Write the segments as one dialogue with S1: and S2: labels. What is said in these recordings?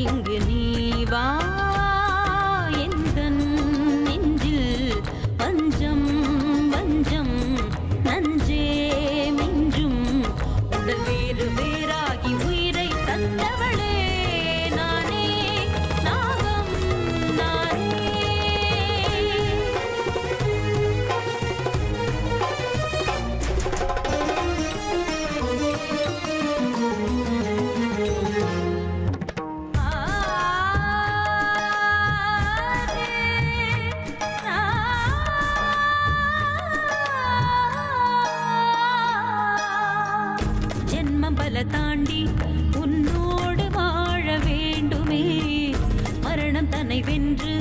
S1: இங்கு நீ வா எந்தன் நெஞ்சில் பஞ்சம் வஞ்சம் நஞ்சே மிஞ்சும் உடல் வேறு வேறாகி உயிரை தந்தவளே நானே நாகம் நானே. ஜென்மம் பல தாண்டி உன்னோடு வாழ வேண்டுமே மரணம் தன்னை வென்று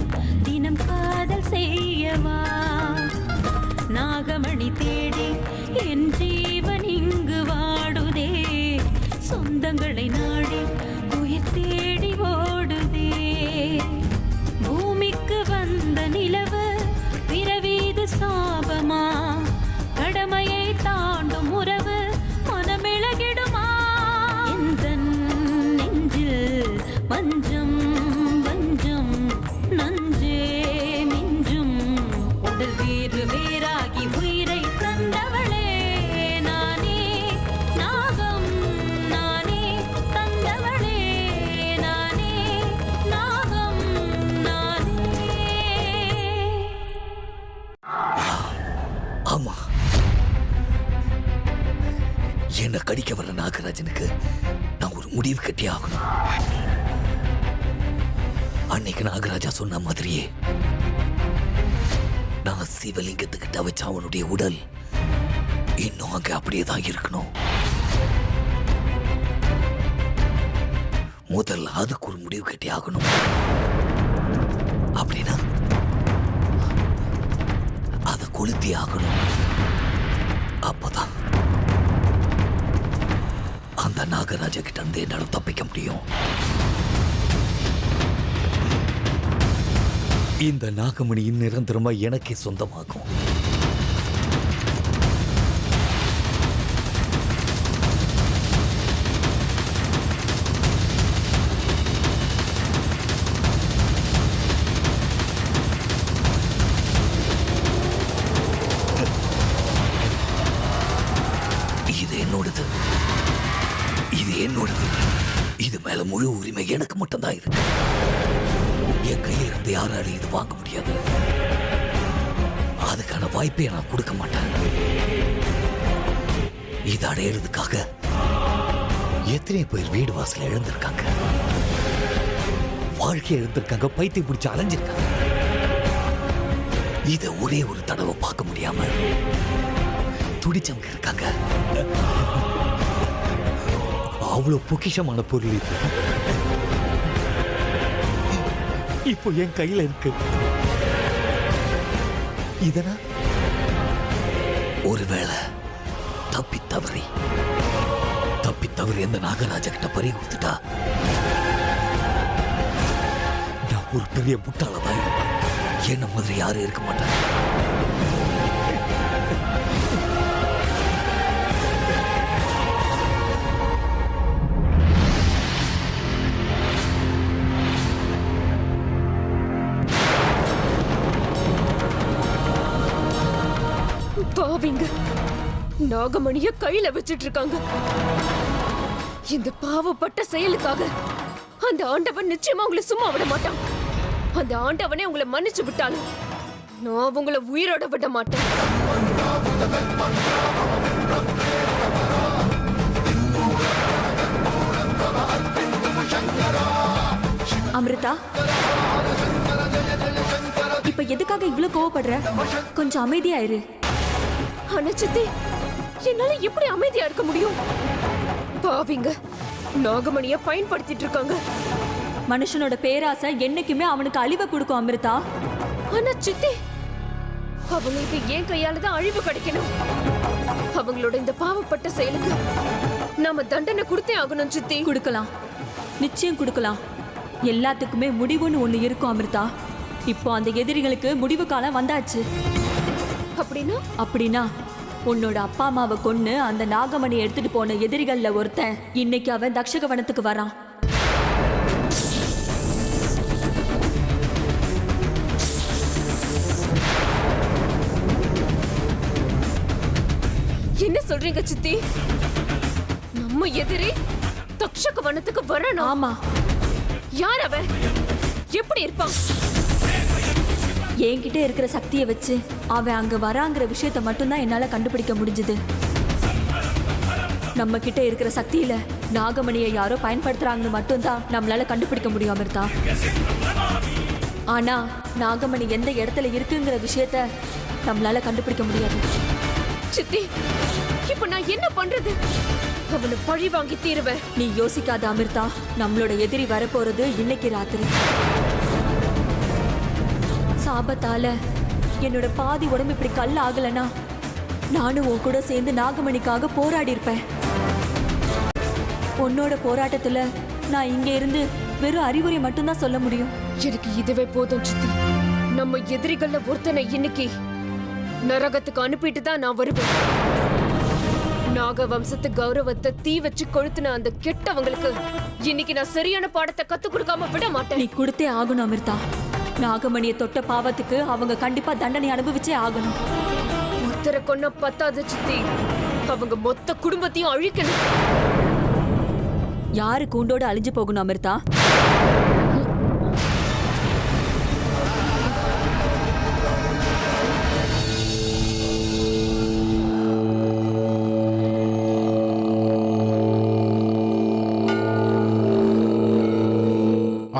S1: தினம் காதல் செய்யவா நாகமணி தேடி என் ஜீவன் இங்கு வாடுதே சொந்தங்களை நாடி உயிர் தேடி ஓடுதே பூமிக்கு வந்த நிலவு பிறவீது சாபமா கடமையை தாண்டும் உறவு மனமிளகிடுமா எந்தன் நெஞ்சில் வஞ்சம் வஞ்சம் நஞ்சே மிஞ்சும் உடல் வேறு வேறாகி உயிரை தந்தவளே நானே நாகம் நானே தந்தவளே நானே நாகம் நானே.
S2: ஆமா, என்ன கடிக்க வர நாகராஜனுக்கு நான் ஒரு முடிவு கட்டி ஆகணும். அன்னைக்கு நாகராஜா சொன்ன மாதிரியே நான் சிவலிங்கத்துக்கிட்ட வச்ச அவனுடைய உடல் இன்னும் அங்க அப்படியே தான் இருக்கணும். முதல்ல அதுக்கு ஒரு முடிவு கட்டி ஆகணும். அப்படின்னா அதை கொளுத்தி ஆகணும். அப்பதான் அந்த நாகராஜா கிட்ட இருந்து என்னால தப்பிக்க முடியும். இந்த நாகமணி நிரந்தரமா எனக்கே சொந்தமாகும். இது என்னோடது, இது என்னோடது. இது மேல முழு உரிமை எனக்கு மட்டும்தான் இருக்கு. என் கையில இருந்து யாராலும் இது வாங்க முடியாது. அதுக்கான வாய்ப்பை நான் கொடுக்க மாட்டேன். இது அடையிறதுக்காக எத்தனை பேர் வீடு வாசல இழந்திருக்காங்க, வாழ்க்கையை இழந்திருக்காங்க, பைத்தியம் பிடிச்சு அலைஞ்சிருக்காங்க. இத ஒரே ஒரு தடவை பார்க்க முடியாம துடிச்சவங்க இருக்காங்க. அவ்வளவு பொக்கிஷமான பொருள் இது இப்போ என் கையில இருக்கு. இதனா ஒருவேளை தப்பி தவறி அந்த நாகராஜா கிட்ட பறி கொடுத்துட்டா நான் ஒரு பெரிய முட்டாளதான் இருப்பேன். என்ன மாதிரி யாரும் இருக்க மாட்டேன்.
S3: பாவிங்க, நாகமணிய கையில வச்சிட்டு இருக்காங்க. இந்த பாவப்பட்ட செயலுக்காக அந்த ஆண்டவன் நிச்சயமா உங்களை சும்மா விட மாட்டான். அந்த ஆண்டவனே உங்களை மன்னிச்சு விட்டாலும் நான் உங்களை உயிரோட விட மாட்டேன்.
S4: அமிர்தா, இப்ப எதுக்காக இவ்வளவு கோவப்படுற? கொஞ்சம் அமைதியாயிரு.
S3: அனச்சித்தி, என்னால எப்படி அமைதியா இருக்க முடியும்? பாவிங்க, நாகமணிய பயன்படுத்திட்டு இருக்காங்க.
S4: மனுஷனோட பேராசை என்னைக்குமே அவனுக்கு அழிவை கொடுக்கும் அமிர்தா.
S3: அனச்சித்தி, அவங்களுக்கு ஏன் கையால தான் அழிவு கிடைக்கணும். அவங்களோட இந்த பாவப்பட்ட செயலுக்கு நாம தண்டனை கொடுத்தே ஆகணும் சித்தி.
S4: கொடுக்கலாம், நிச்சயம் கொடுக்கலாம். எல்லாத்துக்குமே முடிவுன்னு ஒண்ணு இருக்கும் அமிர்தா. இப்போ அந்த எதிரிகளுக்கு முடிவு காலம் வந்தாச்சு. அப்படின்னா உன்னோட அப்பா அம்மாவை கொன்னு அந்த நாகமணி எடுத்துட்டு போன எதிரிகள்ல ஒருத்தன் இன்னைக்கு அவன் தக்ஷகவனத்துக்கு வரான்.
S3: என்ன சொல்றீங்க சித்தி? நம்ம எதிரி தக்ஷக வனத்துக்கு வரணும்.
S4: ஆமா,
S3: யார் அவன்? எப்படி இருப்பான்?
S4: என்கிட்ட இருக்கிற சக்தியை வச்சு அவன் அங்க வராங்கிற விஷயத்த மட்டும்தான் என்னால கண்டுபிடிக்க முடிஞ்சது. நம்ம கிட்ட இருக்கிற சக்தியில நாகமணியை யாரோ பயன்படுத்துறாங்கன்னு மட்டும்தான் நம்மளால கண்டுபிடிக்க முடியும் அமிர்தா. ஆனா நாகமணி எந்த இடத்துல இருக்குங்கிற விஷயத்த நம்மளால கண்டுபிடிக்க முடியாது.
S3: சித்தி, இப்ப நான் என்ன பண்றது? அவனை பழி வாங்கி தீருவேன்.
S4: நீ யோசிக்காத அமிர்தா, நம்மளோட எதிரி வரப்போறது இன்னைக்கு ராத்திரி. சாபத்தால என்னோட பாதி உடம்பு இப்படி கல் ஆகலனா நானும் உன் கூட சேர்ந்து நாகமணிக்காக போராடி இருப்பேன். உன்னோட போராட்டத்துல நான் இங்க இருந்து வெறும் அறிவுரை மட்டும்தான் சொல்ல முடியும்.
S3: எனக்கு இதுவே போதும் சித்தி. நம்ம எதிரிகள்ல ஒருத்தனை இன்னைக்கு நரகத்துக்கு அனுப்பிட்டு தான் நான் வருவேன். நாக வம்சத்து கௌரவத்தை தீ வச்சு கொளுத்துன அந்த கெட்டவங்களுக்கு இன்னைக்கு நான் சரியான பாடத்தை கத்து கொடுக்காம விட மாட்டேன்.
S4: நீ கொடுத்தே ஆகணும் அமிர்தா. நாகமணியை தொட்ட பாவத்துக்கு அவங்க கண்டிப்பா தண்டனை அனுபவிச்சே ஆகணும்.
S3: ஒருத்தரை கொன்ன பத்தாது சித்தி, அவங்க மொத்த குடும்பத்தையும் அழிக்கணும்.
S4: யாரு கூண்டோட அழிஞ்சு போகணும் அமிர்தா?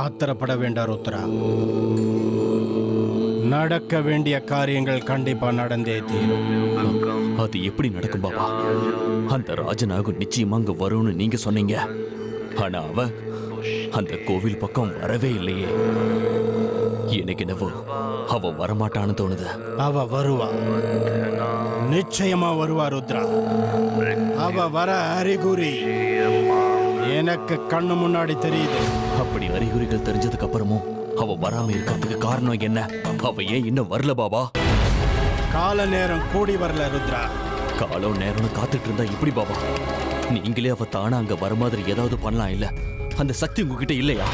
S5: ஆத்திரப்பட வேண்டாம் ருத்ரா. நடக்க வேண்டிய காரியங்கள் கண்டிப்பா நடந்தே தீரும்.
S6: அது எப்படி நடக்கும் பாபா? அந்த ராஜநாகம் நிச்சயமா அங்க வரும்னு நீங்க சொன்னீங்க. ஆனா அந்த கோவில் பக்கம் வரவே இல்லையே. எனக்கு என்னவோ அவ வரமாட்டான்னு தோணுது.
S5: அவ வருவா, நிச்சயமா வருவா ருத்ரா. அவ வர அறிகுறி எனக்கு கண்ணு முன்னாடி தெரியுது.
S6: அப்படி அறிகுறிகள் தெரிஞ்சதுக்கு அப்புறமும் அவ வராம இருக்கிறதுக்கு காரணம் என்ன? அவ ஏன் இன்னும் வரல பாபா?
S5: கால நேரம் கூடி வரல ருத்ரா.
S6: காலம் நேரம்னு காத்துட்டு இருந்தா எப்படி பாபா? நீங்களே அவ தானா அங்க வர மாதிரி ஏதாவது பண்ணலாம் இல்ல? அந்த சக்தி உங்ககிட்ட இல்லையா?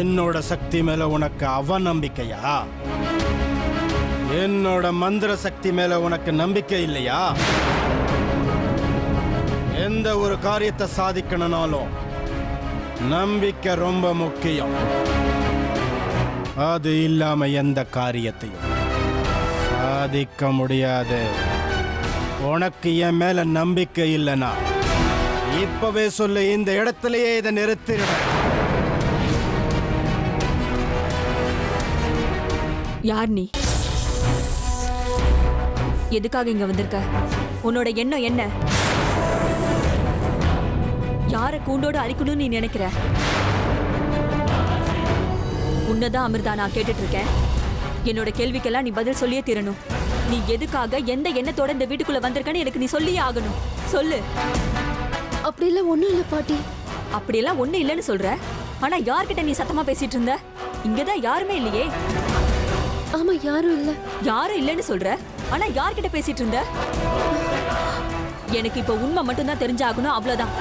S5: என்னோட சக்தி மேல உனக்கு அவநம்பிக்கையா? என்னோட மந்திர சக்தி மேல உனக்கு நம்பிக்கை இல்லையா? எந்த ஒரு காரியத்தை சாதிக்கணும்னாலும் நம்பிக்கை ரொம்ப முக்கியம். அது இல்லாம எந்த காரியத்தையும் சாதிக்க முடியாது. உனக்கு என் மேல நம்பிக்கை இல்லைனா இப்பவே சொல்லு, இந்த இடத்திலேயே இதை நிறுத்திடுவேன்.
S4: யார் நீ? எதுக்காக இங்க வந்திருக்க? உன்னோட எண்ணம் என்ன? யார கூண்டோட அழிக்கணும்னு நீ நினைக்கிற? உன்னதான் அமிர்தா நான் கேட்டுட்டு இருக்கேன். என்னோட கேள்விக்கெல்லாம் நீ பதில் சொல்லியே தீரணும். நீ எதுக்காக எந்த எண்ணத்தோட இந்த வீட்டுக்குள்ள வந்திருக்கன்னு எனக்கு நீ சொல்லியே ஆகணும். சொல்லு.
S3: அப்படியெல்லாம் ஒண்ணும் இல்ல பாட்டி.
S4: அப்படியெல்லாம் ஒண்ணு இல்லைன்னு சொல்ற. ஆனா யார்கிட்ட நீ சத்தமா பேசிட்டு இருந்த? இங்கதான் யாருமே இல்லையே.
S3: ஆமா, யாரும் இல்ல.
S4: யாரும் இல்லைன்னு சொல்ற. ஆனா யார்கிட்ட பேசிட்டு இருந்த? எனக்கு இப்ப உண்மை மட்டும் தான் தெரிஞ்சாகணும், அவ்வளவுதான்.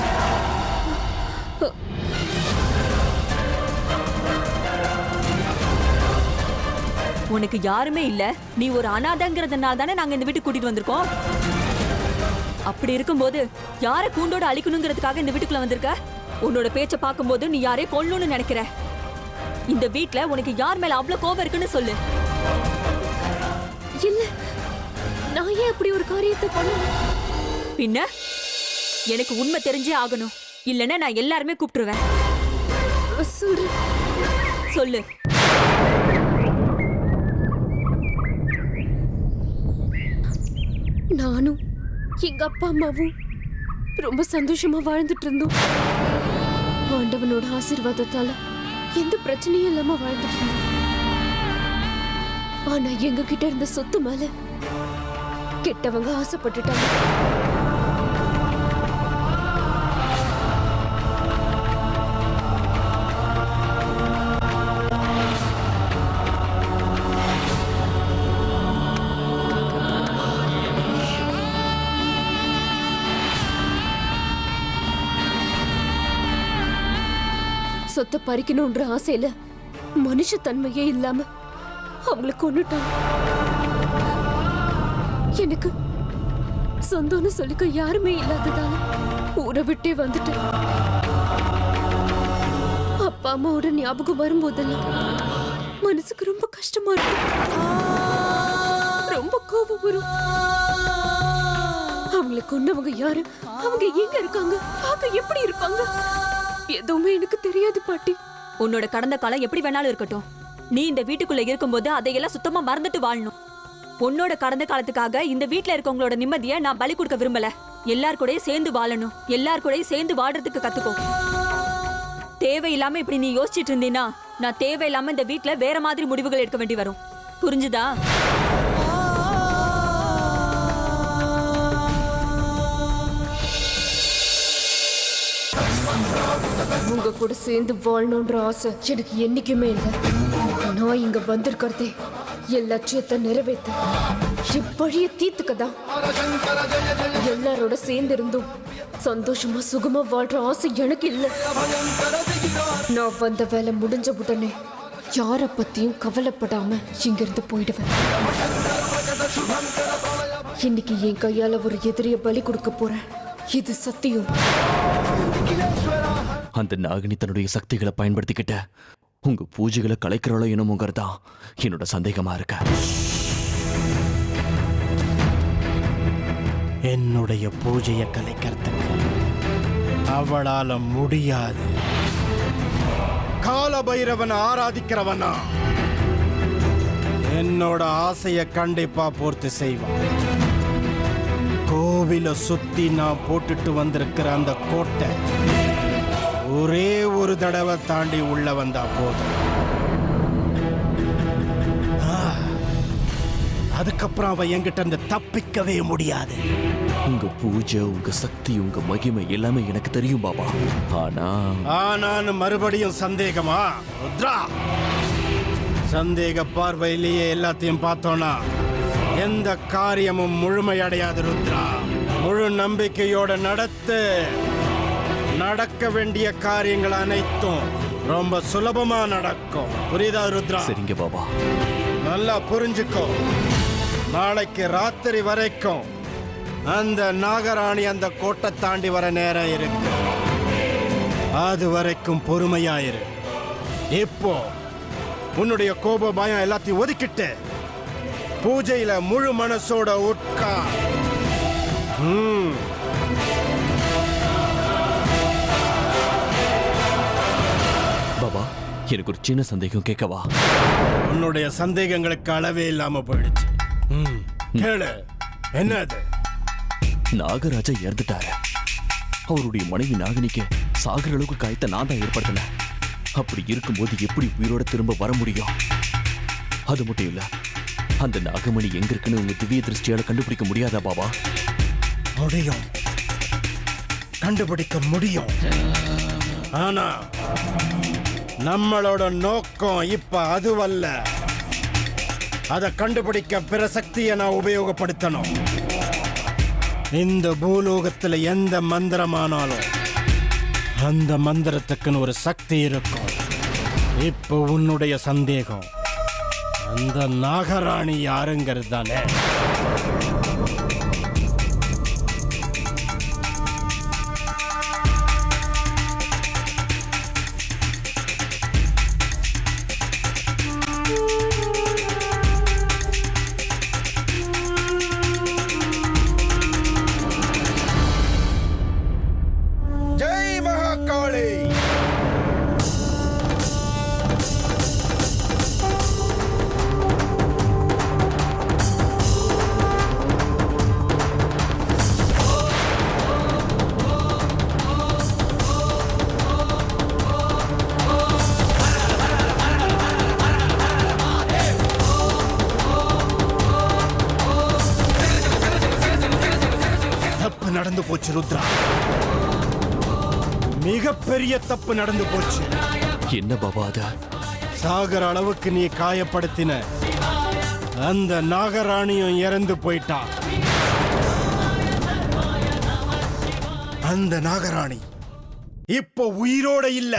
S4: உனக்கு யாருமே இல்ல, நீ ஒரு அனாதைங்கிறதுனால தானே நாங்க இந்த வீட்டுக்கு கூட்டிட்டு வந்திருக்கோம். அப்படி இருக்கும்போது யார கூண்டோட அழிக்கணுங்கிறதுக்காக இந்த வீட்டுக்குள்ள வந்திருக்க? உன்னோட பேச்ச பார்க்கும்போது நீ யாரையும் கொல்லணும்னு நினைக்கிற. இந்த வீட்ல உனக்கு யார் மேல அவ்வளவு கோபம் இருக்குன்னு சொல்லு.
S3: இல்ல, நான் ஏன் அப்படி ஒரு காரியத்தை பண்ணணும்?
S4: பின்ன எனக்கு உண்மை தெரிஞ்சே ஆகணும், இல்லைன்னா நான் எல்லாருமே கூப்பிட்டுருவேன்.
S3: சொல்றேன்.
S4: சொல்லு.
S3: நானும் எங்க அப்பா அம்மாவும் ரொம்ப சந்தோஷமா வாழ்ந்துட்டு இருந்தோம். ஆண்டவனோட ஆசீர்வாதத்தால எந்த பிரச்சனையும் இல்லாம வாழ்ந்துட்டு இருந்தோம். ஆனா எங்க கிட்ட இருந்த சொத்து மேல கெட்டவங்க ஆசைப்பட்டுட்டாங்க. சொத்தை பறிக்கணும்ன்ற ஆசையில மனுஷ தன்மையே இல்லாம அவங்களை கொன்னுட்டாங்க. எனக்கு சொந்தம்னு சொல்லிக்க யாருமே இல்லாததால ஊரை விட்டே வந்துட்டேன். அப்பா அம்மாவோட ஞாபகம் வரும்போதெல்லாம் மனசுக்கு ரொம்ப கஷ்டமா இருக்கும், ரொம்ப கோபம் வரும். அவங்களை கொண்டவங்க யாரு, அவங்க எங்க இருக்காங்க, பார்க்க எப்படி இருப்பாங்க, எதுவுமே எனக்கு தெரியாது பாட்டி.
S4: உன்னோட கடந்த காலம் எப்படி வேணாலும் இருக்கட்டும், நீ இந்த வீட்டுக்குள்ள இருக்கும்போது அதையெல்லாம் சுத்தமா மறந்துட்டு வாழணும். உன்னோட கடந்த காலத்துக்காக இந்த வீட்ல இருக்கவங்களோட நிம்மதியை நான் பலி கொடுக்க விரும்பல. எல்லார் கூடயும் சேர்ந்து வாழணும், எல்லார் கூடயும் சேர்ந்து வாடுறதுக்கு கத்துக்கோ. தேவையில்லாம இப்படி நீ யோசிச்சுட்டு இருந்தீன்னா நான் தேவையில்லாம இந்த வீட்ல வேற மாதிரி முடிவுகள் எடுக்க வேண்டி வரும். புரிஞ்சுதா?
S3: உங்க கூட சேர்ந்து வாழணுன்ற ஆசை எனக்கு என்னைக்குமே இல்லை. நான் இங்க வந்திருக்கிறதே என் லட்சியத்தை நிறைவேற்ற, என் பழிய தீர்த்துக்கதான். எல்லாரோட சேர்ந்து இருந்தும் சந்தோஷமா சுகமா வாழ்ற ஆசை எனக்கு இல்லை. நான் வந்த வேலை முடிஞ்ச உடனே யார பத்தியும் கவலைப்படாம இங்கிருந்து போயிடுவேன். இன்னைக்கு என் கையால ஒரு எதிரிய பலி கொடுக்க போறேன், இது சத்தியம்.
S6: அந்த நாகினி தன்னுடைய சக்திகளை பயன்படுத்திக்கிட்ட உங்க பூஜைகளை கலைக்கிறோளோ என்னமோங்கிறதா என்னோட சந்தேகமா இருக்க.
S5: என்னுடைய பூஜையை கலைக்கிறதுக்கு அவளால முடியாது. கால பைரவனை ஆராதிக்கிறவனா என்னோட ஆசைய கண்டிப்பா பூர்த்தி செய்வான். கோவில சுத்தி நான் போட்டுட்டு வந்திருக்கிற அந்த கோட்டை ஒரே ஒரு தடவை தாண்டி உள்ள வந்தா போதும். அதுக்கப்புறம் அவ என்கிட்ட இருந்து தப்பிக்கவே முடியாது.
S6: உங்க பூஜை, உங்க சக்தி, உங்க மகிமை எல்லாமே எனக்கு தெரியும் பாபா.
S5: ஆனான்னு மறுபடியும் சந்தேகமா ருத்ரா? சந்தேக பார்வையிலேயே எல்லாத்தையும் பார்த்தோன்னா எந்த காரியமும் முழுமையடையாது ருத்ரா. முழு நம்பிக்கையோட நடத்து. நடக்க வேண்டிய காரியங்கள் அனைத்தும் ரொம்ப சுலபமா நடக்கும். புரியுதா ருத்ரா?
S6: சரிங்க பாபா.
S5: நல்லா புரிஞ்சுக்கோ. நாளைக்கு ராத்திரி வரைக்கும் அந்த நாகராணி அந்த கோட்டை தாண்டி வர நேரம் இருக்கு. அது வரைக்கும் பொறுமையாயிரு. இப்போ உன்னுடைய கோப பயம் எல்லாத்தையும் ஒதுக்கிட்டு பூஜையில முழு மனசோட உட்கா.
S6: பாபா, எனக்கு ஒரு சின்ன சந்தேகம் கேட்கவா?
S5: உன்னுடைய சந்தேகங்களுக்கு அளவே இல்லாம போயிடுச்சு. கேளு, என்னது?
S6: நாகராஜா இறந்துட்டாரு. அவருடைய மனைவி நாகினிக்கு சாகிற அளவுக்கு காயத்தை நான் தான் ஏற்படுத்தினேன். அப்படி இருக்கும்போது எப்படி உயிரோட திரும்ப வர முடியும்? அது மட்டும் இல்ல, அந்த நாகமணி எங்க இருக்குன்னு உங்க திவ்ய திருஷ்டியால கண்டுபிடிக்க முடியாதா பாபா?
S5: முடியும், கண்டுபிடிக்க முடியும். ஆனா நம்மளோட நோக்கம் இப்ப அதுவல்ல. அதை கண்டுபிடிக்க பிற சக்தியை நான் உபயோகப்படுத்தணும். இந்த பூலோகத்துல எந்த மந்திரமானாலும் அந்த மந்திரத்துக்குன்னு ஒரு சக்தி இருக்கும். இப்போ உன்னுடைய சந்தேகம் அந்த நாகராணி யாருங்கிறது தானே? ஜெய் மகாகாளி! தப்பு நடந்து போச்சு ருத்ரா, மிகப்பெரிய தப்பு நடந்து போச்சு.
S6: என்ன பாபா அது?
S5: சாகர அளவுக்கு நீ காயப்படுத்தின அந்த நாகராணியும் இறந்து போயிட்டா. அந்த நாகராணி இப்போ உயிரோட இல்ல.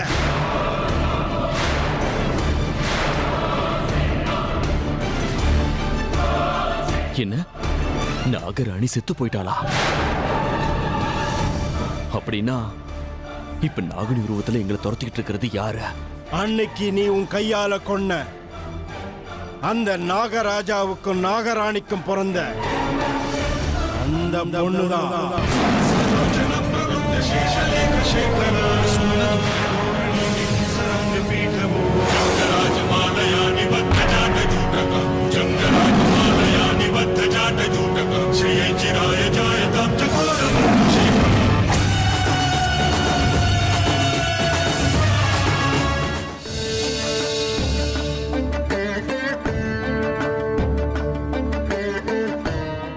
S6: என்ன? நாகராணி செத்து போயிட்டாளா? அப்படின்னா இப்ப நாகனி உருவத்துல எங்களை துரத்திக்கிட்டு இருக்கிறது யாரு?
S5: அன்னைக்கு நீ உன் கையால கொன்ன அந்த நாகராஜாவுக்கும் நாகராணிக்கும் பிறந்த அந்த பொண்ணுதான்.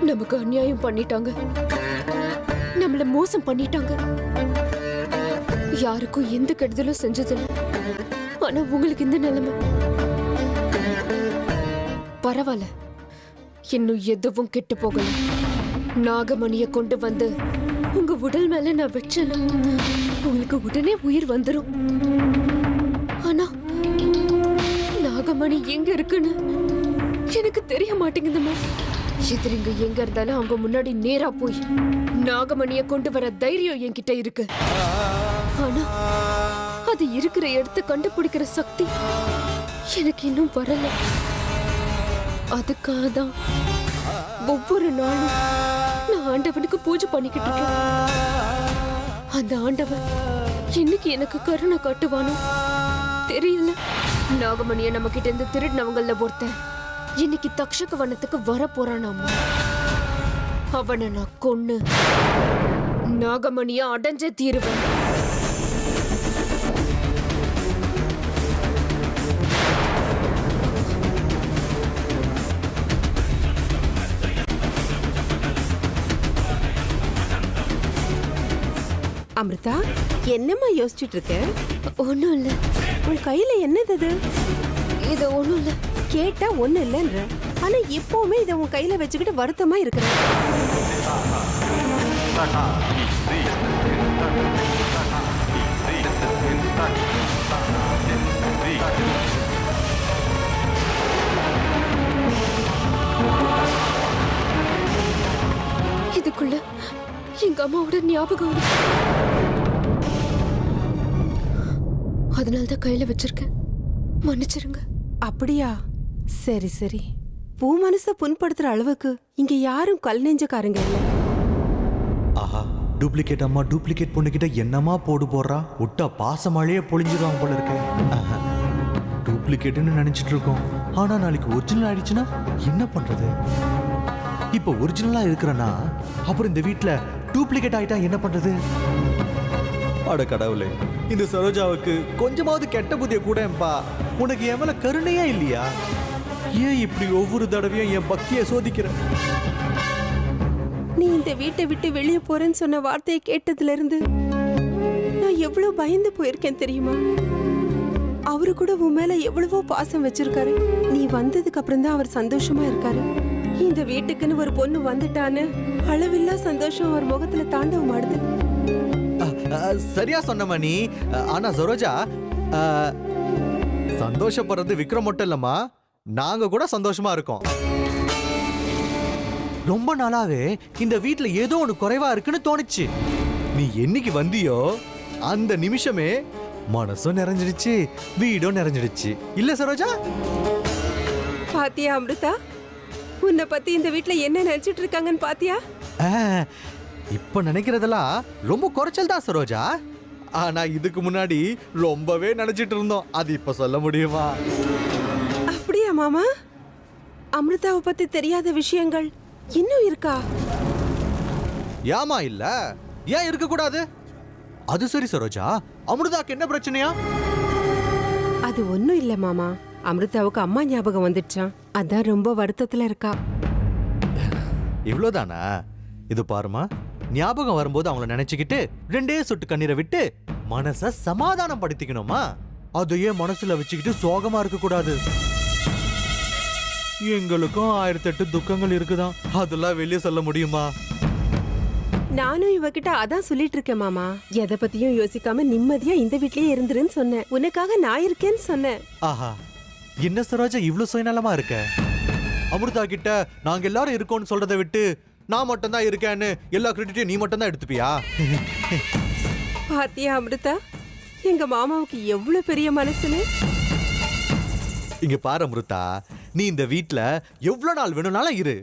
S3: நமக்கு அநியாயம் பண்ணிட்டாங்க, நம்மள மோசம் பண்ணிட்டாங்க. யாருக்கும் எந்த கெடுதலும் செஞ்சதில்லை. ஆனா உங்களுக்கு இந்த நிலைமை. பரவாயில்ல, இன்னும் எதுவும் கெட்டு போகல. நாகமணிய கொண்டு வந்து உங்க உடல் மேல நான் வச்சேன், உங்களுக்கு உடனே உயிர் வந்துரும். ஆனா நாகமணி எங்க இருக்குன்னு எனக்கு தெரிய மாட்டேங்குதுமா. எதிரிங்க எங்க இருந்தாலும் அவங்க முன்னாடி நேரா போய் நாகமணிய கொண்டு வர தைரியம் என்கிட்ட இருக்கு. ஆனா அது இருக்கிற இடத்தை கண்டுபிடிக்கிற சக்தி எனக்கு இன்னும் வரல. அதுக்காக தான் ஒவ்வொரு நாளும் நான் ஆண்டவனுக்கு பூஜை பண்ணிக்கிட்டு இருக்கேன். அந்த ஆண்டவன் என்னைக்கு எனக்கு கருணை காட்டுவானோ தெரியல. நாகமணிய நம்ம கிட்ட இருந்து திருடினவங்கள ஒருத்தன் இன்னைக்கு தக்ஷக வனத்துக்கு வர போறானாமா. அவனை நான் கொன்னு நாகமணிய அடைஞ்சே தீருவேன்.
S7: அமிர்தா, என்னம்மா யோசிச்சுட்டு இருக்க?
S3: ஒண்ணும் இல்ல.
S7: உன் கையில என்னது அது?
S3: இது ஒண்ணும் இல்ல.
S7: கேட்டா ஒண்ணு இல்லைன்ற, ஆனா எப்பவுமே இதை உன் கையில வச்சுக்கிட்டு வருத்தமா இருக்கிற.
S3: இதுக்குள்ள எங்க அம்மாவோட ஞாபகம் இருக்கு. அதனாலதான் கையில வச்சிருக்கேன். மன்னிச்சிருங்க.
S7: அப்படியா? சரி சரி. பூ மனச புண்படுத்துற அளவுக்கு இங்க யாரும் கல் நெஞ்சக்காரங்க இல்ல.
S8: ஆஹா, டூப்ளிகேட் அம்மா டூப்ளிகேட் பொண்ணுகிட்ட என்னமா போடுறா? விட்டா பாசமாலேயே பொழிஞ்சிருவாங்க போல இருக்க. டூப்ளிகேட்னு நினைச்சிட்டு இருக்கோம், ஆனா நாளைக்கு ஒரிஜினல் ஆயிடுச்சுன்னா என்ன பண்றது? இப்போ ஒரிஜினலா இருக்கிறனா அப்புறம் இந்த வீட்ல டூப்ளிகேட் ஆயிட்டா என்ன பண்றது? அட கடவுளே, இந்த சரோஜாவுக்கு கொஞ்சமாவது கெட்ட புத்திய கூடப்பா. உனக்கு என் மேல கருணையா இல்லையா? ஏன் இப்படி ஒவ்வொரு தடவையும் என் பக்தியை சோதிக்கிற?
S7: நீ இந்த வீட்டை விட்டு வெளியே போறேன்னு சொன்ன வார்த்தையை கேட்டதுல இருந்து நான் எவ்வளவு பயந்து போயிருக்கேன் தெரியுமா? அவரு கூட உன் மேல எவ்வளவோ பாசம் வச்சிருக்காரு. நீ வந்ததுக்கு அப்புறம் தான் அவர் சந்தோஷமா இருக்காரு. இந்த வீட்டுக்குன்னு ஒரு பொண்ணு வந்துட்டான்னு அளவில்லா சந்தோஷம் அவர் முகத்துல தாண்டவம் ஆடுது.
S8: சரியா சொன்னமா நீ. ஆனா சரோஜா, சந்தோஷப்படுறது விக்ரம் மட்டும் இல்லம்மா, நாங்க கூட சந்தோஷமா இருக்கோம். ரொம்ப நாளாவே இந்த வீட்ல ஏதோ ஒண்ணு குறைவா இருக்குன்னு தோணுச்சு. நீ என்னைக்கு வந்தியோ அந்த நிமிஷமே மனசும் நிறைஞ்சிடுச்சு, வீடும் நிறைஞ்சிடுச்சு. இல்ல சரோஜா?
S7: பாத்தியா அமிர்தா, உன்னை பத்தி இந்த வீட்ல என்ன நினைச்சிட்டு இருக்காங்கன்னு பாத்தியா?
S8: இப்ப நினைக்கிறதெல்லாம் ரொம்ப குறைச்சல் தான் சரோஜா. ஆனா இதுக்கு முன்னாடி ரொம்பவே நினைச்சிட்டு இருந்தோம். அது இப்ப சொல்ல முடியுமா?
S7: அப்படியா மாமா? அமிர்தாவை பத்தி தெரியாத விஷயங்கள் இன்னும் இருக்கா?
S8: ஏமா இல்ல, ஏன் இருக்க கூடாது? அது சரி சரோஜா, அமிர்தாக்கு என்ன பிரச்சனையா?
S7: அது ஒண்ணும் இல்ல மாமா. அமிர்தாவுக்கு அம்மா ஞாபகம் வந்துடுச்சான், அதான் ரொம்ப வருத்தத்துல இருக்கா.
S8: இவ்வளவுதானா? இது பாருமா, ஞாபகம் வரும்போது அவங்கள நினைச்சுக்கிட்டு 2 சொட்டு கண்ணீரை விட்டு மனச சமாதானம் படுத்திக்கணுமா? அதையே மனசுல வச்சுக்கிட்டு சோகமா இருக்க கூடாது. எங்களுக்கும் 1008 துக்கங்கள் இருக்குதான், அதெல்லாம் வெளியே சொல்ல முடியுமா?
S7: நானும் இவகிட்ட அதான் சொல்லிட்டு இருக்கேன் மாமா. எதை பத்தியும் யோசிக்காம நிம்மதியா இந்த வீட்லயே இருந்துருன்னு சொன்னேன். உனக்காக நான் இருக்கேன்னு சொன்னேன்.
S8: ஆஹா, என்ன சரோஜா இவ்ளோ சுயநலமா இருக்க? அமிர்தா கிட்ட நாங்க எல்லாரும் இருக்கோம்னு சொல்றதை விட்டு நான் மட்டும் தான் இருக்கேன்னு எல்லா கிரெடிட்டையும் நீ மட்டும் தான் எடுத்துப்பியா?
S7: பாத்தியா அமிர்தா, எங்க மாமாவுக்கு எவ்வளவு பெரிய மனசுன்னு.
S8: இங்க பாரு அமிர்தா, நீ இந்த வீட்ல எவ்வளவு நாள் வேணும்னாலும் இரு.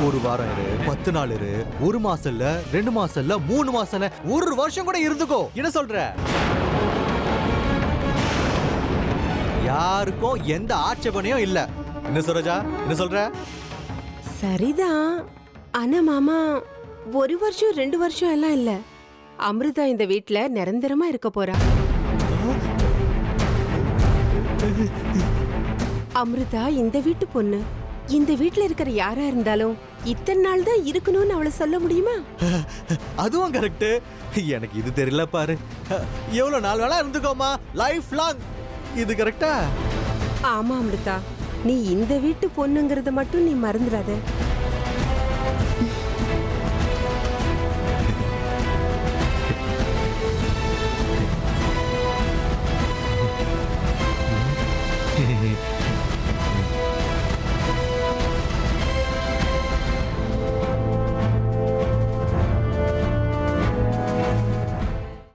S8: ஒரு வாரம் இரு, 10 நாள் இரு, 1 மாசம் இல்ல, 2 மாசம் இல்ல, 3 மாசம் இல்ல, 1 வருஷம் கூட இருந்துக்கோ. என்ன சொல்ற? யாருக்கும் எந்த ஆட்சேபனையும் இல்ல. என்ன சரோஜா, என்ன சொல்ற?
S7: சரிதான், ஆனா மாமா 1 வருஷம் 2 வருஷம் எல்லாம் இல்ல, அமிர்தா இந்த வீட்ல நிரந்தரமா இருக்க போறா. அமிர்தா இந்த வீட்டு பொண்ணு. இந்த வீட்ல இருக்கிற யாரா இருந்தாலும் இத்தனை நாள் தான் இருக்கணும்னு அவளை சொல்ல முடியுமா?
S8: அதுவும் கரெக்ட். எனக்கு இது தெரியல பாரு. எவ்வளவு நாள் வேணா இருந்துக்கோமா, லைஃப் லாங். இது கரெக்டா?
S7: ஆமா அமிர்தா, நீ இந்த வீட்டு பொண்ணுங்கறத மட்டும் நீ மறந்துடாத.